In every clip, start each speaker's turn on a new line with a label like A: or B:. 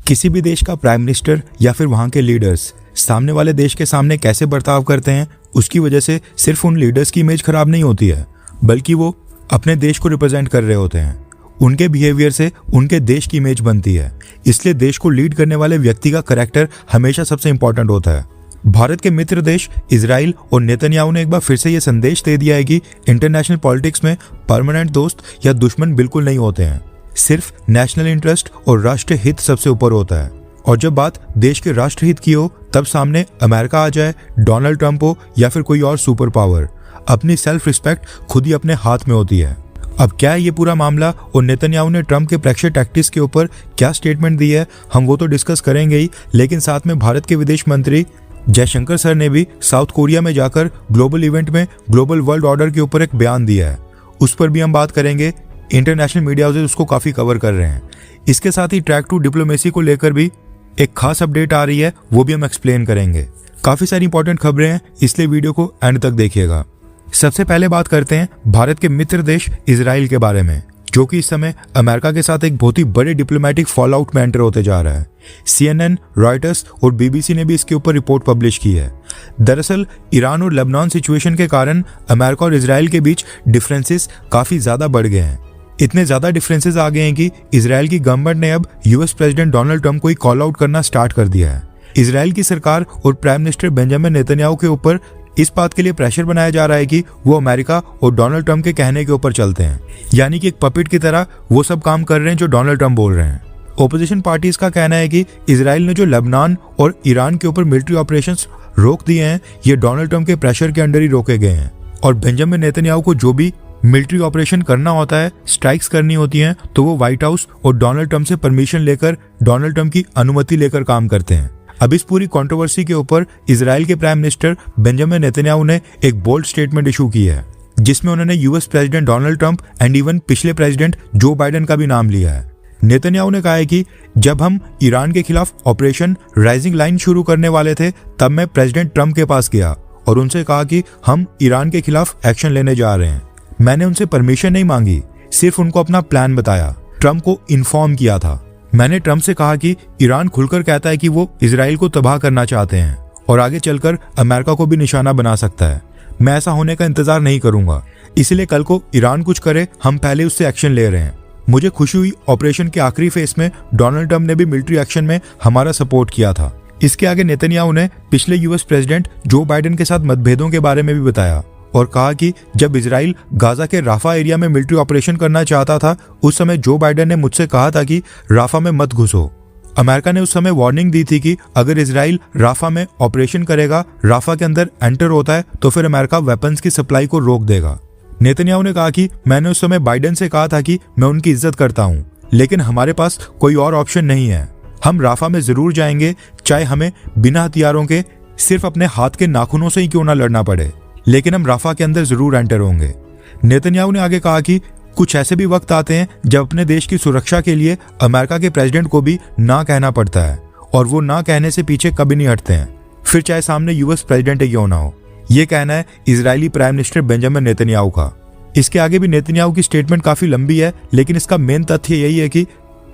A: किसी भी देश का प्राइम मिनिस्टर या फिर वहाँ के लीडर्स सामने वाले देश के सामने कैसे बर्ताव करते हैं, उसकी वजह से सिर्फ उन लीडर्स की इमेज खराब नहीं होती है, बल्कि वो अपने देश को रिप्रेजेंट कर रहे होते हैं। उनके बिहेवियर से उनके देश की इमेज बनती है। इसलिए देश को लीड करने वाले व्यक्ति का करैक्टर हमेशा सबसे इंपॉर्टेंट होता है। भारत के मित्र देश इजराइल और नेतन्याहू ने एक बार फिर से ये संदेश दे दिया है कि इंटरनेशनल पॉलिटिक्स में परमानेंट दोस्त या दुश्मन बिल्कुल नहीं होते हैं। सिर्फ नेशनल इंटरेस्ट और राष्ट्रीय हित सबसे ऊपर होता है। और जब बात देश के राष्ट्र हित की हो, तब सामने अमेरिका आ जाए, डोनाल्ड ट्रंप हो या फिर कोई और सुपर पावर, अपनी सेल्फ रिस्पेक्ट खुद ही अपने हाथ में होती है। अब क्या है ये पूरा मामला और नेतन्याहू ने ट्रंप के प्रेशर टैक्टिक्स के ऊपर क्या स्टेटमेंट दी है, हम वो तो डिस्कस करेंगे ही, लेकिन साथ में भारत के विदेश मंत्री जयशंकर सर ने भी साउथ कोरिया में जाकर ग्लोबल इवेंट में ग्लोबल वर्ल्ड ऑर्डर के ऊपर एक बयान दिया है। उस पर भी हम बात करेंगे। इंटरनेशनल मीडिया हाउसेस उसको काफी कवर कर रहे हैं। इसके साथ ही ट्रैक टू डिप्लोमेसी को लेकर भी एक खास अपडेट आ रही है, वो भी हम एक्सप्लेन करेंगे। काफी सारी इंपॉर्टेंट खबरें हैं, इसलिए वीडियो को एंड तक देखिएगा। सबसे पहले बात करते हैं भारत के मित्र देश इजराइल के बारे में, जो कि इस समय अमेरिका के साथ एक बहुत ही बड़े डिप्लोमेटिक फॉल आउट में एंटर होते जा रहा है। CNN, रॉयटर्स और BBC ने भी इसके ऊपर रिपोर्ट पब्लिश की है। दरअसल ईरान और लेबनान सिचुएशन के कारण अमेरिका और इजराइल के बीच डिफरेंसेस काफी ज्यादा बढ़ गए हैं। इतने ज्यादा डिफरेंसेस आ गए हैं कि इजराइल की गवर्नमेंट ने अब US प्रेसिडेंट डोनाल्ड ट्रंप को ही कॉल आउट करना स्टार्ट कर दिया है। इजराइल की सरकार और प्राइम मिनिस्टर बेंजामिन नेतन्याहू के ऊपर इस बात के लिए प्रेशर बनाया जा रहा है कि वो अमेरिका और डोनाल्ड ट्रंप के कहने के ऊपर चलते हैं, यानी कि एक पपेट की तरह वो सब काम कर रहे हैं जो डोनाल्ड ट्रंप बोल रहे हैं। ओपोजिशन पार्टीज का कहना है कि इजराइल ने जो लेबनान और ईरान के ऊपर मिलिट्री ऑपरेशंस रोक दिए हैं, ये डोनाल्ड ट्रंप के प्रेशर के अंडर ही रोके गए हैं। और बेंजामिन नेतन्याहू को जो भी मिलिट्री ऑपरेशन करना होता है, स्ट्राइक्स करनी होती हैं, तो वो व्हाइट हाउस और डोनाल्ड ट्रंप से परमिशन लेकर, डोनाल्ड ट्रंप की अनुमति लेकर काम करते हैं। अब इस पूरी कंट्रोवर्सी के ऊपर इजराइल के प्राइम मिनिस्टर बेंजामिन नेतन्याहू ने एक बोल्ड स्टेटमेंट इशू की है, जिसमें उन्होंने US president Donald Trump and even पिछले प्रेसिडेंट जो बाइडेन का भी नाम लिया है। नेतन्याहू ने कहा है कि जब हम ईरान के खिलाफ ऑपरेशन राइजिंग लाइन शुरू करने वाले थे, तब मैं प्रेसिडेंट ट्रंप के पास गया और उनसे कहा कि हम ईरान के खिलाफ एक्शन लेने जा रहे हैं। मैंने उनसे परमिशन नहीं मांगी, सिर्फ उनको अपना प्लान बताया, ट्रंप को इन्फॉर्म किया था। मैंने ट्रंप से कहा कि ईरान खुलकर कहता है कि वो इजराइल को तबाह करना चाहते हैं और आगे चलकर अमेरिका को भी निशाना बना सकता है। मैं ऐसा होने का इंतजार नहीं करूंगा, इसलिए कल को ईरान कुछ करे, हम पहले उससे एक्शन ले रहे हैं। मुझे खुशी हुई ऑपरेशन के आखिरी फेज में डोनाल्ड ट्रंप ने भी मिलिट्री एक्शन में हमारा सपोर्ट किया था। इसके आगे नेतन्याहू ने पिछले US प्रेसिडेंट जो बाइडेन के साथ मतभेदों के बारे में भी बताया और कहा कि जब इजराइल गाजा के राफा एरिया में मिलिट्री ऑपरेशन करना चाहता था, उस समय जो बाइडेन ने मुझसे कहा था कि राफा में मत घुसो। अमेरिका ने उस समय वार्निंग दी थी कि अगर इजराइल राफा में ऑपरेशन करेगा, राफा के अंदर एंटर होता है, तो फिर अमेरिका वेपन्स की सप्लाई को रोक देगा। नेतन्याहू ने कहा कि मैंने उस समय बाइडेन से कहा था कि मैं उनकी इज्जत करता हूँ, लेकिन हमारे पास कोई और ऑप्शन नहीं है। हम राफा में जरूर जाएंगे, चाहे हमें बिना हथियारों के सिर्फ अपने हाथ के नाखूनों से ही क्यों ना लड़ना पड़े, लेकिन हम राफा के अंदर जरूर एंटर होंगे। नेतन्याहू ने आगे कहा कि कुछ ऐसे भी वक्त आते हैं जब अपने देश की सुरक्षा के लिए अमेरिका के प्रेसिडेंट को भी ना कहना पड़ता है, और वो ना कहने से पीछे कभी नहीं हटते हैं, फिर चाहे सामने US प्रेसिडेंट ही क्यों ना हो। ये कहना है Israeli prime minister Benjamin Netanyahu का। इसके आगे भी नेतन्याहू की स्टेटमेंट काफी लंबी है, लेकिन इसका मेन तथ्य यही है कि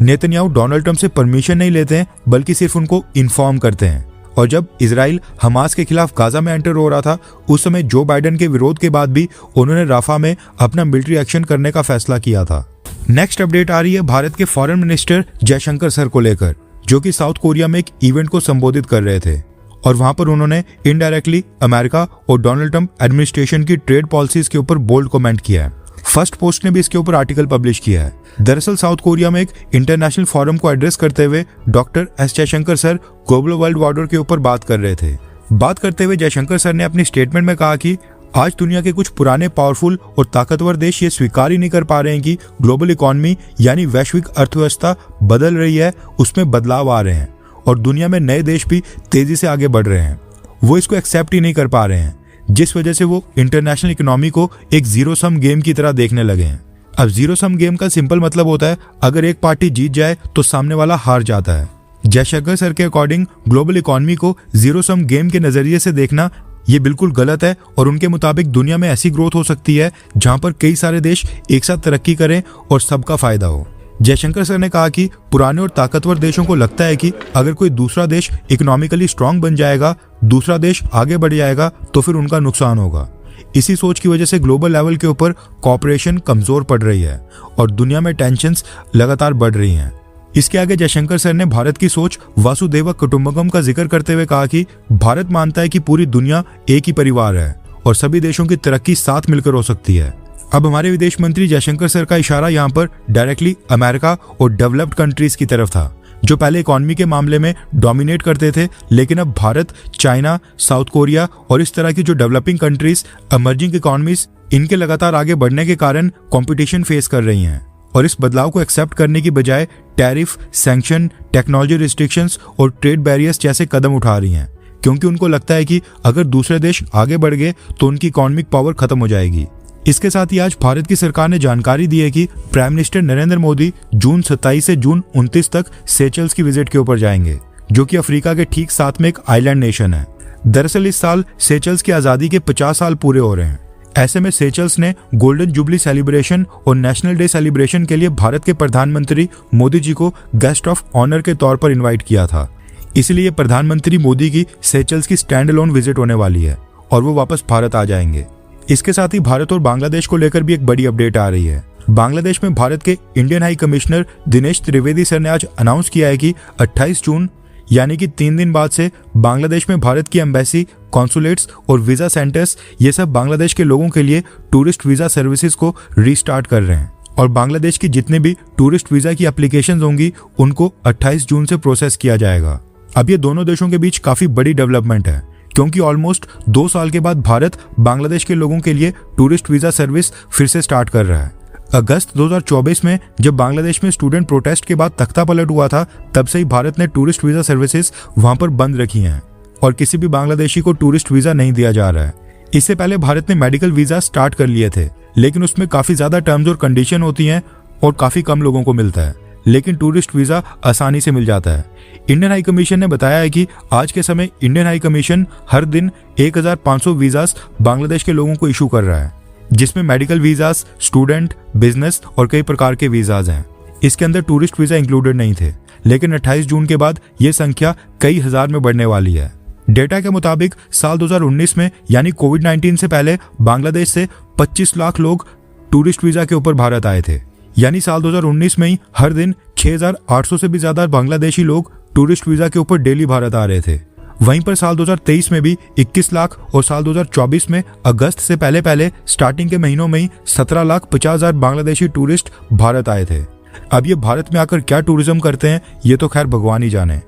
A: नेतन्याहू डोनाल्ड ट्रंप से परमिशन नहीं लेते हैं, बल्कि सिर्फ उनको इन्फॉर्म करते हैं। और जब इजराइल हमास के खिलाफ गाजा में एंटर हो रहा था, उस समय जो बाइडेन के विरोध के बाद भी उन्होंने राफा में अपना मिलिट्री एक्शन करने का फैसला किया था। नेक्स्ट अपडेट आ रही है भारत के फॉरेन मिनिस्टर जयशंकर सर को लेकर, जो कि साउथ कोरिया में एक इवेंट को संबोधित कर रहे थे और वहां पर उन्होंने इनडायरेक्टली अमेरिका और डोनाल्ड ट्रंप एडमिनिस्ट्रेशन की ट्रेड पॉलिसीज के ऊपर बोल्ड कमेंट किया है। फर्स्ट पोस्ट ने भी इसके ऊपर आर्टिकल पब्लिश किया है। दरअसल साउथ कोरिया में एक इंटरनेशनल फोरम को एड्रेस करते हुए doctor S Jaishankar sir global world order के ऊपर बात कर रहे थे। बात करते हुए जयशंकर सर ने अपनी स्टेटमेंट में कहा कि आज दुनिया के कुछ पुराने पावरफुल और ताकतवर देश ये स्वीकार ही नहीं कर पा रहे हैं कि ग्लोबल इकोनॉमी यानी वैश्विक अर्थव्यवस्था बदल रही है, उसमें बदलाव आ रहे हैं और दुनिया में नए देश भी तेजी से आगे बढ़ रहे हैं। वो इसको एक्सेप्ट ही नहीं कर पा रहे हैं, जिस वजह से वो इंटरनेशनल इकोनॉमी को एक जीरो सम गेम की तरह देखने लगे हैं। अब जीरो सम गेम का सिंपल मतलब होता है अगर एक पार्टी जीत जाए तो सामने वाला हार जाता है। जयशंकर सर के अकॉर्डिंग ग्लोबल इकोनॉमी को जीरो सम गेम के नजरिए से देखना ये बिल्कुल गलत है और उनके मुताबिक दुनिया में ऐसी ग्रोथ हो सकती है जहां पर कई सारे देश एक साथ तरक्की करें और सबका फायदा हो। जयशंकर सर ने कहा कि पुराने और ताकतवर देशों को लगता है कि अगर कोई दूसरा देश इकोनॉमिकली स्ट्रांग बन जाएगा, दूसरा देश आगे बढ़ जाएगा, तो फिर उनका नुकसान होगा। इसी सोच की वजह से ग्लोबल लेवल के ऊपर कॉपरेशन कमजोर पड़ रही है और दुनिया में टेंशन्स लगातार बढ़ रही हैं। इसके आगे जयशंकर सर ने भारत की सोच वासुदेव कुटुंबकम का जिक्र करते हुए कहा कि भारत मानता है कि पूरी दुनिया एक ही परिवार है और सभी देशों की तरक्की साथ मिलकर हो सकती है। अब हमारे विदेश मंत्री जयशंकर सर का इशारा यहाँ पर डायरेक्टली अमेरिका और डेवलप्ड कंट्रीज की तरफ था, जो पहले इकोनॉमी के मामले में डोमिनेट करते थे, लेकिन अब भारत, चाइना, साउथ कोरिया और इस तरह की जो डेवलपिंग कंट्रीज, इमर्जिंग इकोनॉमीज, इनके लगातार आगे बढ़ने के कारण कंपटीशन फेस कर रही हैं और इस बदलाव को एक्सेप्ट करने की बजाय टैरिफ, सैंक्शन, टेक्नोलॉजी रिस्ट्रिक्शंस और ट्रेड बैरियर्स जैसे कदम उठा रही हैं, क्योंकि उनको लगता है कि अगर दूसरे देश आगे बढ़ गए तो उनकी इकोनॉमिक पावर खत्म हो जाएगी। इसके साथ ही आज भारत की सरकार ने जानकारी दी है कि प्राइम मिनिस्टर नरेंद्र मोदी जून 27 से जून 29 तक सेचल्स की विजिट के ऊपर जाएंगे, जो कि अफ्रीका के ठीक साथ में एक आइलैंड नेशन है। दरअसल इस साल सेचल्स की आजादी के 50 साल पूरे हो रहे हैं। ऐसे में सेचल्स ने गोल्डन जुबली सेलिब्रेशन और नेशनल डे सेलिब्रेशन के लिए भारत के प्रधानमंत्री मोदी जी को गेस्ट ऑफ ऑनर के तौर पर इन्वाइट किया था। इसलिए प्रधानमंत्री मोदी की सेचल्स की स्टैंड अलोन विजिट होने वाली है और वो वापस भारत आ जाएंगे। इसके साथ ही भारत और बांग्लादेश को लेकर भी एक बड़ी अपडेट आ रही है। बांग्लादेश में भारत के Indian high commissioner Dinesh Trivedi sir ने आज अनाउंस किया है कि 28 जून यानी कि 3 दिन बाद से बांग्लादेश में भारत की एम्बेसी, कॉन्सुलेट्स और वीजा सेंटर्स, ये सब बांग्लादेश के लोगों के लिए टूरिस्ट वीजा सर्विसेज को रीस्टार्ट कर रहे हैं और बांग्लादेश की जितने भी टूरिस्ट वीजा की एप्लीकेशंस होंगी उनको 28 जून से प्रोसेस किया जाएगा। अब ये दोनों देशों के बीच काफी बड़ी डेवलपमेंट है, क्योंकि ऑलमोस्ट 2 साल के बाद भारत बांग्लादेश के लोगों के लिए टूरिस्ट वीजा सर्विस फिर से स्टार्ट कर रहा है। अगस्त 2024 में जब बांग्लादेश में स्टूडेंट प्रोटेस्ट के बाद तख्ता पलट हुआ था, तब से ही भारत ने टूरिस्ट वीजा सर्विसेज वहां पर बंद रखी हैं और किसी भी बांग्लादेशी को टूरिस्ट वीजा नहीं दिया जा रहा है। इससे पहले भारत ने मेडिकल वीजा स्टार्ट कर लिए थे, लेकिन उसमें काफी ज्यादा टर्म्स और कंडीशन होती हैं और काफी कम लोगों को मिलता है, लेकिन टूरिस्ट वीजा आसानी से मिल जाता है। इंडियन हाई कमीशन ने बताया है कि आज के समय इंडियन हाई कमीशन हर दिन 1500 वीजास बांग्लादेश के लोगों को इशू कर रहा है, जिसमें मेडिकल वीजास, स्टूडेंट, बिजनेस और कई प्रकार के वीजाज हैं। इसके अंदर टूरिस्ट वीजा इंक्लूडेड नहीं थे, लेकिन 28 जून के बाद ये संख्या कई हजार में बढ़ने वाली है। डेटा के मुताबिक साल 2019 में यानी कोविड-19 से पहले बांग्लादेश से 25 लाख लोग टूरिस्ट वीजा के ऊपर भारत आए थे, यानी साल 2019 में ही हर दिन 6800 से भी ज्यादा बांग्लादेशी लोग टूरिस्ट वीजा के ऊपर डेली भारत आ रहे थे। वहीं पर साल 2023 में भी 21 लाख और साल 2024 में अगस्त से पहले स्टार्टिंग के महीनों में ही 17,50,000 बांग्लादेशी टूरिस्ट भारत आए थे। अब ये भारत में आकर क्या टूरिज्म करते हैं ये तो खैर भगवान ही जाने।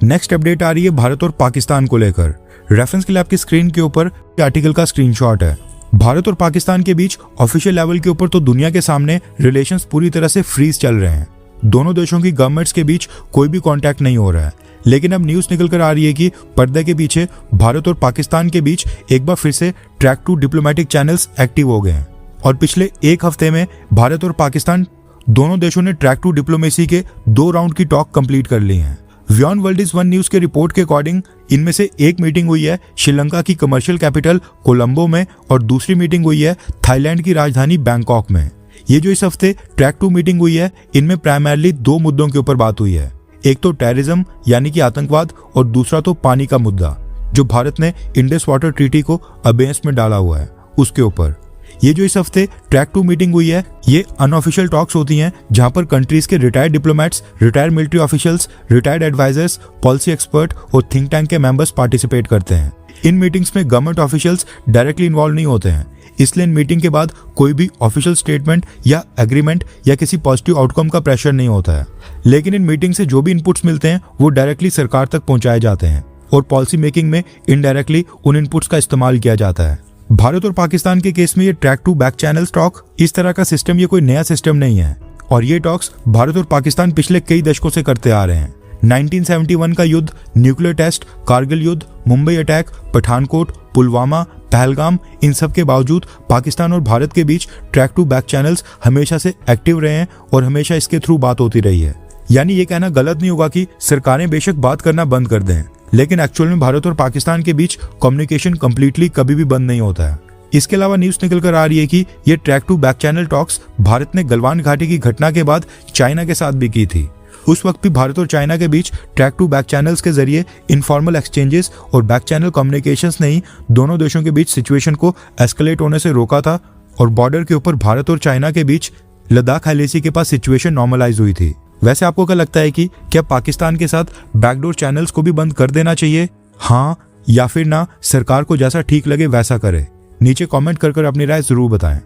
A: नेक्स्ट अपडेट आ रही है भारत और पाकिस्तान को लेकर। रेफरेंस के लिए आपकी स्क्रीन के ऊपर आर्टिकल का स्क्रीनशॉट है। भारत और पाकिस्तान के बीच ऑफिशियल लेवल के ऊपर तो दुनिया के सामने रिलेशंस पूरी तरह से फ्रीज चल रहे हैं। दोनों देशों की गवर्नमेंट्स के बीच कोई भी कांटेक्ट नहीं हो रहा है, लेकिन अब न्यूज निकल कर आ रही है कि पर्दे के पीछे भारत और पाकिस्तान के बीच एक बार फिर से track two diplomatic channels active हो गए हैं और पिछले एक हफ्ते में भारत और पाकिस्तान दोनों देशों ने ट्रैक टू डिप्लोमेसी के 2 राउंड की टॉक कंप्लीट कर ली हैं। Beyond world is one news के रिपोर्ट के अकॉर्डिंग इनमें से एक मीटिंग हुई है श्रीलंका की कमर्शियल कैपिटल कोलंबो में और दूसरी मीटिंग हुई है थाईलैंड की राजधानी बैंकॉक में। ये जो इस हफ्ते ट्रैक टू मीटिंग हुई है, इनमें प्राइमरली 2 मुद्दों के ऊपर बात हुई है। एक तो टेररिज्म यानी कि आतंकवाद और दूसरा तो पानी का मुद्दा, जो भारत ने इंडस वाटर ट्रीटी को अबेंस में डाला हुआ है, उसके ऊपर। ये जो इस हफ्ते ट्रैक टू मीटिंग हुई है, ये अनऑफिशियल टॉक्स होती हैं जहां पर कंट्रीज के retired diplomats, retired military officials, retired advisers, policy expert और थिंक टैंक के मेंबर्स पार्टिसिपेट करते हैं। इन मीटिंग्स में गवर्नमेंट ऑफिशियल्स डायरेक्टली इन्वॉल्व नहीं होते हैं, इसलिए इन मीटिंग के बाद कोई भी ऑफिशियल स्टेटमेंट या एग्रीमेंट या किसी पॉजिटिव आउटकम का प्रेशर नहीं होता है। लेकिन इन मीटिंग से जो भी इनपुट्स मिलते हैं वो डायरेक्टली सरकार तक पहुंचाए जाते हैं और पॉलिसी मेकिंग में इनडायरेक्टली उन इनपुट्स का इस्तेमाल किया जाता है। भारत और पाकिस्तान के केस में ये track two back channel talk, इस तरह का सिस्टम ये कोई नया सिस्टम नहीं है और ये टॉक्स भारत और पाकिस्तान पिछले कई दशकों से करते आ रहे हैं। 1971 का युद्ध, न्यूक्लियर टेस्ट, कारगिल युद्ध, मुंबई अटैक, पठानकोट, पुलवामा, पहलगाम, इन सब के बावजूद पाकिस्तान और भारत के बीच ट्रैक टू बैक चैनल्स हमेशा से एक्टिव रहे हैं और हमेशा इसके थ्रू बात होती रही है। यानी ये कहना गलत नहीं होगा कि सरकारें बेशक बात करना बंद कर दें, लेकिन एक्चुअल में भारत और पाकिस्तान के बीच कम्युनिकेशन कंप्लीटली कभी भी बंद नहीं होता है। इसके अलावा न्यूज निकल कर आ रही है कि ये track two back channel talks Bharat ने गलवान घाटी की घटना के बाद चाइना के साथ भी की थी। उस वक्त भी भारत और चाइना के बीच ट्रैक टू बैक चैनल्स के जरिए इनफॉर्मल एक्सचेंजेस और बैक चैनल कम्युनिकेशंस ने ही दोनों देशों के बीच सिचुएशन को एस्केलेट होने से रोका था और बॉर्डर के ऊपर भारत और चाइना के बीच लद्दाख एलएसी के पास सिचुएशन नॉर्मलाइज हुई थी। वैसे आपको क्या लगता है कि क्या पाकिस्तान के साथ बैकडोर चैनल्स को भी बंद कर देना चाहिए? हाँ या फिर ना, सरकार को जैसा ठीक लगे वैसा करे। नीचे कमेंट कर अपनी राय जरूर बताएं।